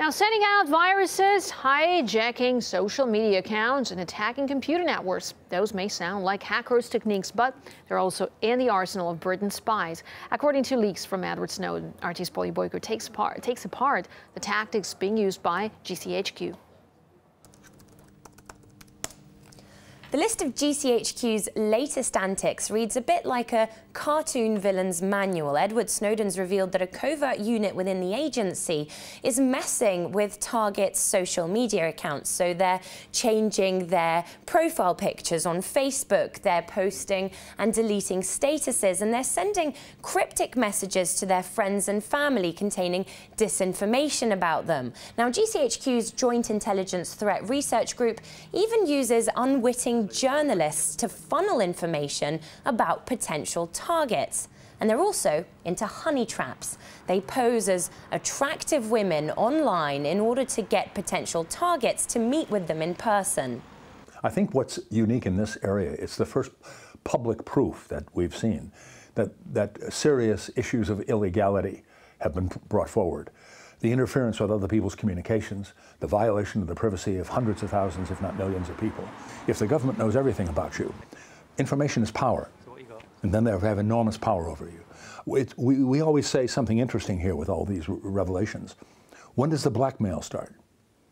Now, sending out viruses, hijacking social media accounts, and attacking computer networks. Those may sound like hackers' techniques, but they're also in the arsenal of Britain's spies. According to leaks from Edward Snowden, RT's Polly Boyko takes apart the tactics being used by GCHQ. The list of GCHQ's latest antics reads a bit like a cartoon villain's manual. Edward Snowden's revealed that a covert unit within the agency is messing with targets' social media accounts. So they're changing their profile pictures on Facebook, they're posting and deleting statuses, and they're sending cryptic messages to their friends and family containing disinformation about them. Now, GCHQ's Joint Intelligence Threat Research Group even uses unwitting journalists to funnel information about potential targets. And they're also into honey traps. They pose as attractive women online in order to get potential targets to meet with them in person. I think what's unique in this area, it's the first public proof that we've seen that serious issues of illegality have been brought forward. The interference with other people's communications, the violation of the privacy of hundreds of thousands, if not millions of people. If the government knows everything about you, information is power, and then they have enormous power over you. We always say something interesting here with all these revelations. When does the blackmail start?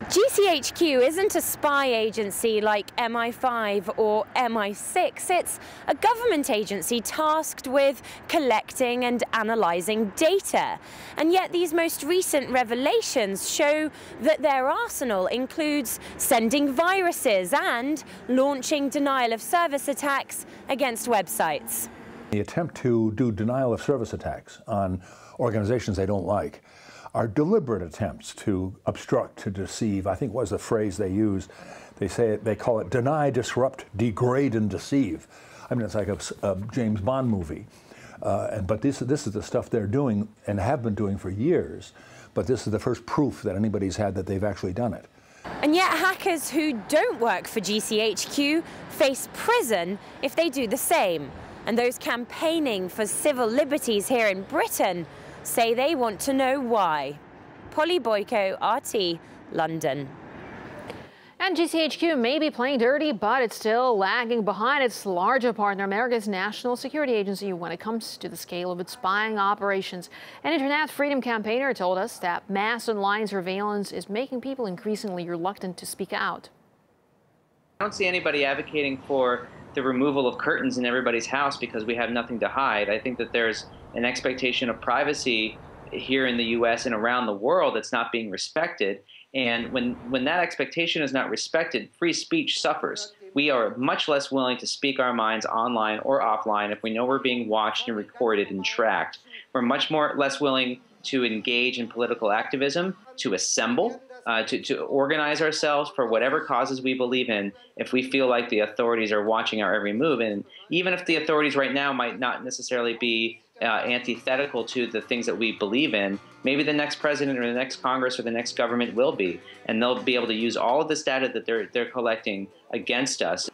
GCHQ isn't a spy agency like MI5 or MI6. It's a government agency tasked with collecting and analysing data. And yet these most recent revelations show that their arsenal includes sending viruses and launching denial-of-service attacks against websites. The attempt to do denial-of-service attacks on organizations they don't like are deliberate attempts to obstruct, to deceive. I think was the phrase they used. They call it deny, disrupt, degrade, and deceive. I mean, it's like a James Bond movie. But this is the stuff they're doing and have been doing for years. But this is the first proof that anybody's had that they've actually done it. And yet hackers who don't work for GCHQ face prison if they do the same. And those campaigning for civil liberties here in Britain say they want to know why. Polly Boyko, RT, London. And GCHQ may be playing dirty, but it's still lagging behind its larger partner, America's National Security Agency, when it comes to the scale of its spying operations. An Internet freedom campaigner told us that mass online surveillance is making people increasingly reluctant to speak out. I don't see anybody advocating for the removal of curtains in everybody's house because we have nothing to hide. I think that there's an expectation of privacy here in the U.S. and around the world that's not being respected. And when that expectation is not respected, free speech suffers. We are much less willing to speak our minds online or offline if we know we're being watched and recorded and tracked. We're much less willing to engage in political activism, to assemble, to organize ourselves for whatever causes we believe in if we feel like the authorities are watching our every move. And even if the authorities right now might not necessarily be antithetical to the things that we believe in, maybe the next president or the next Congress or the next government will be, and they'll be able to use all of this data that they're collecting against us.